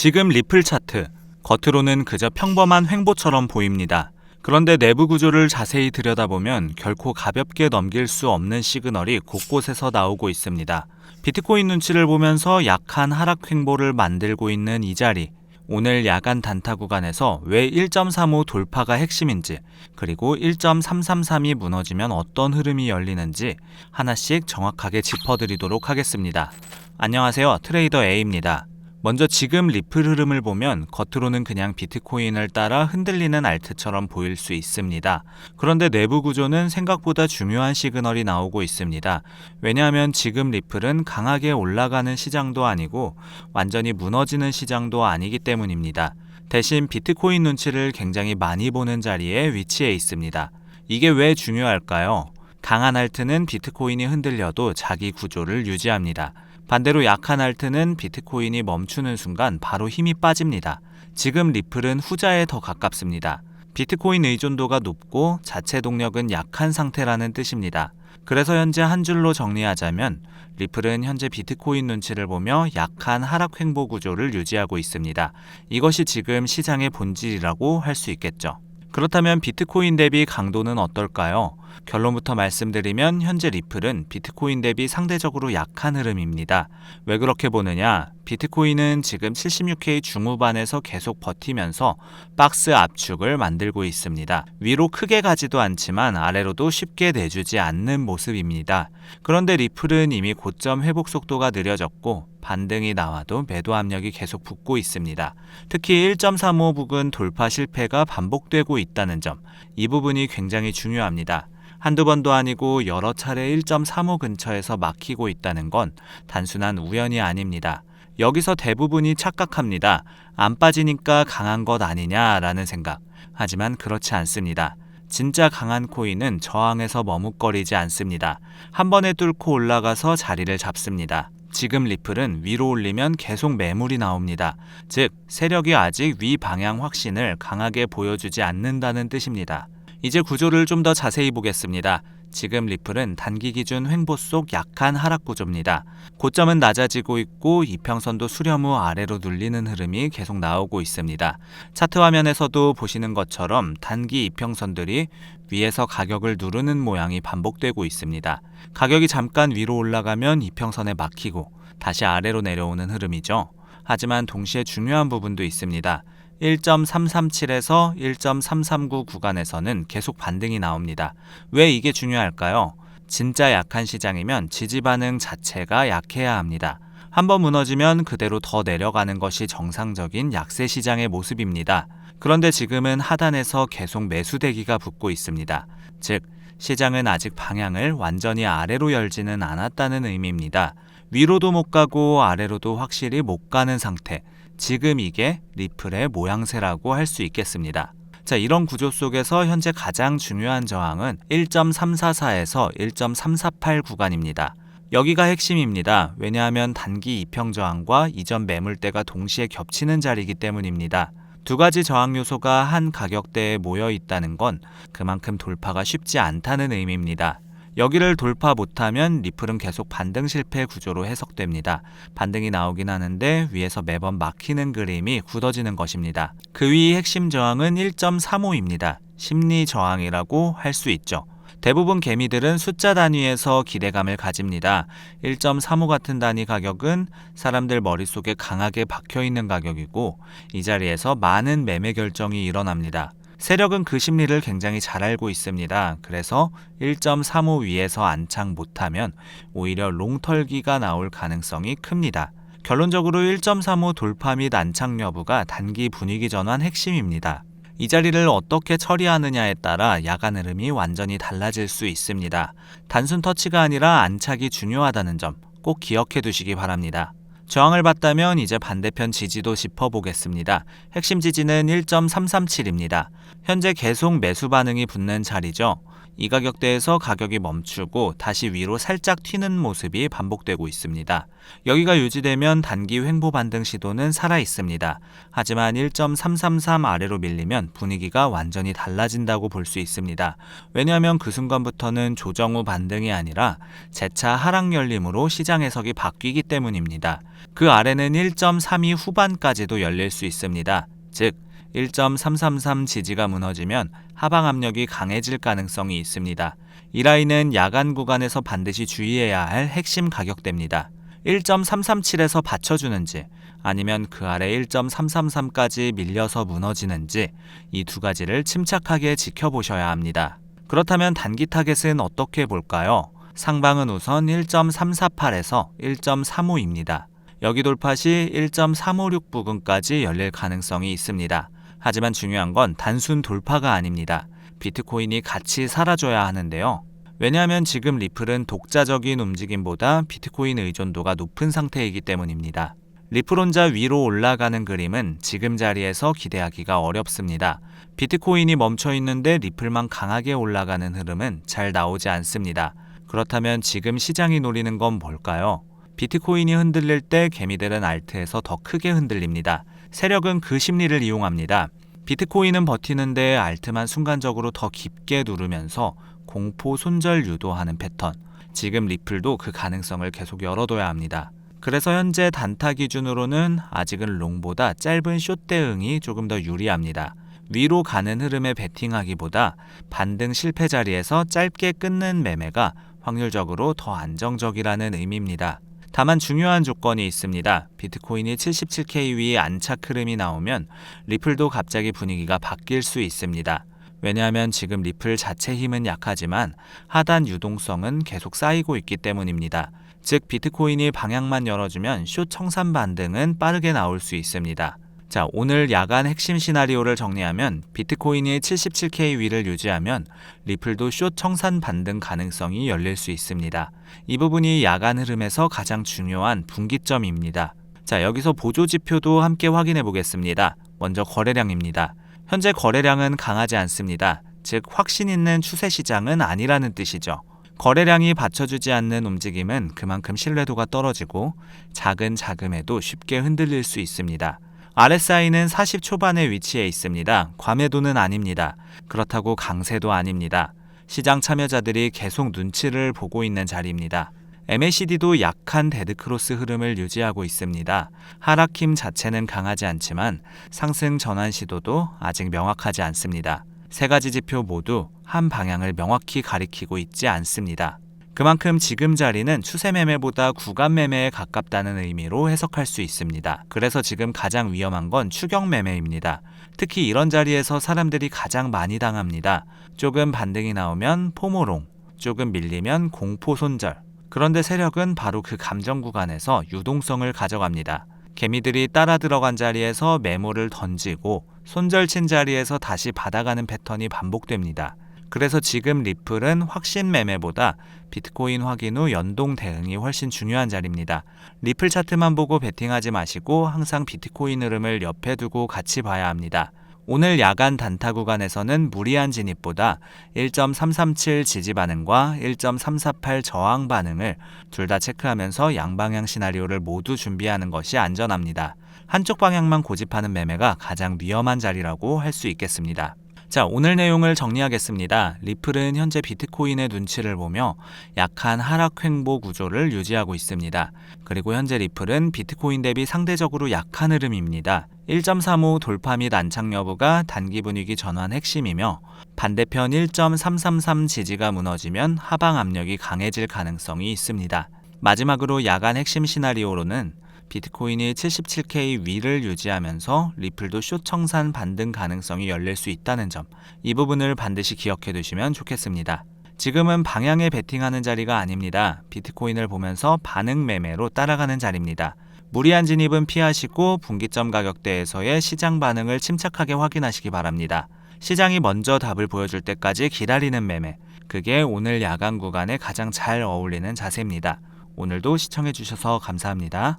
지금 리플 차트, 겉으로는 그저 평범한 횡보처럼 보입니다. 그런데 내부 구조를 자세히 들여다보면 결코 가볍게 넘길 수 없는 시그널이 곳곳에서 나오고 있습니다. 비트코인 눈치를 보면서 약한 하락 횡보를 만들고 있는 이 자리, 오늘 야간 단타 구간에서 왜 1.35 돌파가 핵심인지, 그리고 1.333이 무너지면 어떤 흐름이 열리는지 하나씩 정확하게 짚어드리도록 하겠습니다. 안녕하세요, 트레이더 A입니다. 먼저 지금 리플 흐름을 보면 겉으로는 그냥 비트코인을 따라 흔들리는 알트처럼 보일 수 있습니다. 그런데 내부 구조는 생각보다 중요한 시그널이 나오고 있습니다. 왜냐하면 지금 리플은 강하게 올라가는 시장도 아니고 완전히 무너지는 시장도 아니기 때문입니다. 대신 비트코인 눈치를 굉장히 많이 보는 자리에 위치해 있습니다. 이게 왜 중요할까요? 강한 알트는 비트코인이 흔들려도 자기 구조를 유지합니다. 반대로 약한 알트는 비트코인이 멈추는 순간 바로 힘이 빠집니다. 지금 리플은 후자에 더 가깝습니다. 비트코인 의존도가 높고 자체 동력은 약한 상태라는 뜻입니다. 그래서 현재 한 줄로 정리하자면 리플은 현재 비트코인 눈치를 보며 약한 하락 횡보 구조를 유지하고 있습니다. 이것이 지금 시장의 본질이라고 할 수 있겠죠. 그렇다면 비트코인 대비 강도는 어떨까요? 결론부터 말씀드리면 현재 리플은 비트코인 대비 상대적으로 약한 흐름입니다. 왜 그렇게 보느냐? 비트코인은 지금 76K 중후반에서 계속 버티면서 박스 압축을 만들고 있습니다. 위로 크게 가지도 않지만 아래로도 쉽게 내주지 않는 모습입니다. 그런데 리플은 이미 고점 회복 속도가 느려졌고 반등이 나와도 매도 압력이 계속 붙고 있습니다. 특히 1.35 부근 돌파 실패가 반복되고 있다는 점, 이 부분이 굉장히 중요합니다. 한두 번도 아니고 여러 차례 1.35 근처에서 막히고 있다는 건 단순한 우연이 아닙니다. 여기서 대부분이 착각합니다. 안 빠지니까 강한 것 아니냐라는 생각. 하지만 그렇지 않습니다. 진짜 강한 코인은 저항에서 머뭇거리지 않습니다. 한 번에 뚫고 올라가서 자리를 잡습니다. 지금 리플은 위로 올리면 계속 매물이 나옵니다. 즉, 세력이 아직 위 방향 확신을 강하게 보여주지 않는다는 뜻입니다. 이제 구조를 좀 더 자세히 보겠습니다. 지금 리플은 단기 기준 횡보 속 약한 하락 구조입니다. 고점은 낮아지고 있고 이평선도 수렴 후 아래로 눌리는 흐름이 계속 나오고 있습니다. 차트 화면에서도 보시는 것처럼 단기 이평선들이 위에서 가격을 누르는 모양이 반복되고 있습니다. 가격이 잠깐 위로 올라가면 이평선에 막히고 다시 아래로 내려오는 흐름이죠. 하지만 동시에 중요한 부분도 있습니다. 1.337에서 1.339 구간에서는 계속 반등이 나옵니다. 왜 이게 중요할까요? 진짜 약한 시장이면 지지 반응 자체가 약해야 합니다. 한번 무너지면 그대로 더 내려가는 것이 정상적인 약세 시장의 모습입니다. 그런데 지금은 하단에서 계속 매수 대기가 붙고 있습니다. 즉, 시장은 아직 방향을 완전히 아래로 열지는 않았다는 의미입니다. 위로도 못 가고 아래로도 확실히 못 가는 상태. 지금 이게 리플의 모양새라고 할 수 있겠습니다. 자, 이런 구조 속에서 현재 가장 중요한 저항은 1.344에서 1.348 구간입니다. 여기가 핵심입니다. 왜냐하면 단기 이평 저항과 이전 매물대가 동시에 겹치는 자리이기 때문입니다. 두 가지 저항 요소가 한 가격대에 모여 있다는 건 그만큼 돌파가 쉽지 않다는 의미입니다. 여기를 돌파 못하면 리플은 계속 반등 실패 구조로 해석됩니다. 반등이 나오긴 하는데 위에서 매번 막히는 그림이 굳어지는 것입니다. 그 위 핵심 저항은 1.35입니다. 심리 저항이라고 할 수 있죠. 대부분 개미들은 숫자 단위에서 기대감을 가집니다. 1.35 같은 단위 가격은 사람들 머릿속에 강하게 박혀있는 가격이고 이 자리에서 많은 매매 결정이 일어납니다. 세력은 그 심리를 굉장히 잘 알고 있습니다. 그래서 1.35 위에서 안착 못하면 오히려 롱털기가 나올 가능성이 큽니다. 결론적으로 1.35 돌파 및 안착 여부가 단기 분위기 전환 핵심입니다. 이 자리를 어떻게 처리하느냐에 따라 야간 흐름이 완전히 달라질 수 있습니다. 단순 터치가 아니라 안착이 중요하다는 점 꼭 기억해 두시기 바랍니다. 저항을 봤다면 이제 반대편 지지도 짚어보겠습니다. 핵심 지지는 1.337입니다. 현재 계속 매수 반응이 붙는 자리죠. 이 가격대에서 가격이 멈추고 다시 위로 살짝 튀는 모습이 반복되고 있습니다. 여기가 유지되면 단기 횡보 반등 시도는 살아 있습니다. 하지만 1.333 아래로 밀리면 분위기가 완전히 달라진다고 볼 수 있습니다. 왜냐하면 그 순간부터는 조정 후 반등이 아니라 재차 하락 열림으로 시장 해석이 바뀌기 때문입니다. 그 아래는 1.32 후반까지도 열릴 수 있습니다. 즉 1.333 지지가 무너지면 하방 압력이 강해질 가능성이 있습니다. 이 라인은 야간 구간에서 반드시 주의해야 할 핵심 가격대입니다. 1.337에서 받쳐주는지 아니면 그 아래 1.333까지 밀려서 무너지는지 이 두 가지를 침착하게 지켜보셔야 합니다. 그렇다면 단기 타겟은 어떻게 볼까요? 상방은 우선 1.348에서 1.35입니다. 여기 돌파 시 1.356 부근까지 열릴 가능성이 있습니다. 하지만 중요한 건 단순 돌파가 아닙니다. 비트코인이 같이 사라져야 하는데요. 왜냐하면 지금 리플은 독자적인 움직임보다 비트코인 의존도가 높은 상태이기 때문입니다. 리플 혼자 위로 올라가는 그림은 지금 자리에서 기대하기가 어렵습니다. 비트코인이 멈춰 있는데 리플만 강하게 올라가는 흐름은 잘 나오지 않습니다. 그렇다면 지금 시장이 노리는 건 뭘까요? 비트코인이 흔들릴 때 개미들은 알트에서 더 크게 흔들립니다. 세력은 그 심리를 이용합니다. 비트코인은 버티는데 알트만 순간적으로 더 깊게 누르면서 공포 손절 유도하는 패턴. 지금 리플도 그 가능성을 계속 열어둬야 합니다. 그래서 현재 단타 기준으로는 아직은 롱보다 짧은 숏 대응이 조금 더 유리합니다. 위로 가는 흐름에 베팅하기보다 반등 실패 자리에서 짧게 끊는 매매가 확률적으로 더 안정적이라는 의미입니다. 다만 중요한 조건이 있습니다. 비트코인이 77K 위에 안착 흐름이 나오면 리플도 갑자기 분위기가 바뀔 수 있습니다. 왜냐하면 지금 리플 자체 힘은 약하지만 하단 유동성은 계속 쌓이고 있기 때문입니다. 즉 비트코인이 방향만 열어주면 숏 청산 반등은 빠르게 나올 수 있습니다. 자, 오늘 야간 핵심 시나리오를 정리하면 비트코인이 77K 위를 유지하면 리플도 숏 청산 반등 가능성이 열릴 수 있습니다. 이 부분이 야간 흐름에서 가장 중요한 분기점입니다. 자, 여기서 보조 지표도 함께 확인해 보겠습니다. 먼저 거래량입니다. 현재 거래량은 강하지 않습니다. 즉 확신 있는 추세 시장은 아니라는 뜻이죠. 거래량이 받쳐주지 않는 움직임은 그만큼 신뢰도가 떨어지고 작은 자금에도 쉽게 흔들릴 수 있습니다. RSI는 40 초반에 위치해 있습니다. 과매도는 아닙니다. 그렇다고 강세도 아닙니다. 시장 참여자들이 계속 눈치를 보고 있는 자리입니다. MACD도 약한 데드크로스 흐름을 유지하고 있습니다. 하락 힘 자체는 강하지 않지만 상승 전환 시도도 아직 명확하지 않습니다. 세 가지 지표 모두 한 방향을 명확히 가리키고 있지 않습니다. 그만큼 지금 자리는 추세 매매보다 구간 매매에 가깝다는 의미로 해석할 수 있습니다. 그래서 지금 가장 위험한 건 추격 매매입니다. 특히 이런 자리에서 사람들이 가장 많이 당합니다. 조금 반등이 나오면 포모롱, 조금 밀리면 공포 손절. 그런데 세력은 바로 그 감정 구간에서 유동성을 가져갑니다. 개미들이 따라 들어간 자리에서 매물을 던지고 손절친 자리에서 다시 받아가는 패턴이 반복됩니다. 그래서 지금 리플은 확신 매매보다 비트코인 확인 후 연동 대응이 훨씬 중요한 자리입니다. 리플 차트만 보고 베팅하지 마시고 항상 비트코인 흐름을 옆에 두고 같이 봐야 합니다. 오늘 야간 단타 구간에서는 무리한 진입보다 1.337 지지 반응과 1.348 저항 반응을 둘 다 체크하면서 양방향 시나리오를 모두 준비하는 것이 안전합니다. 한쪽 방향만 고집하는 매매가 가장 위험한 자리라고 할 수 있겠습니다. 자, 오늘 내용을 정리하겠습니다. 리플은 현재 비트코인의 눈치를 보며 약한 하락 횡보 구조를 유지하고 있습니다. 그리고 현재 리플은 비트코인 대비 상대적으로 약한 흐름입니다. 1.35 돌파 및 안착 여부가 단기 분위기 전환 핵심이며 반대편 1.333 지지가 무너지면 하방 압력이 강해질 가능성이 있습니다. 마지막으로 야간 핵심 시나리오로는 비트코인이 77K 위를 유지하면서 리플도 숏 청산 반등 가능성이 열릴 수 있다는 점, 이 부분을 반드시 기억해 두시면 좋겠습니다. 지금은 방향에 베팅하는 자리가 아닙니다. 비트코인을 보면서 반응 매매로 따라가는 자리입니다. 무리한 진입은 피하시고 분기점 가격대에서의 시장 반응을 침착하게 확인하시기 바랍니다. 시장이 먼저 답을 보여줄 때까지 기다리는 매매, 그게 오늘 야간 구간에 가장 잘 어울리는 자세입니다. 오늘도 시청해 주셔서 감사합니다.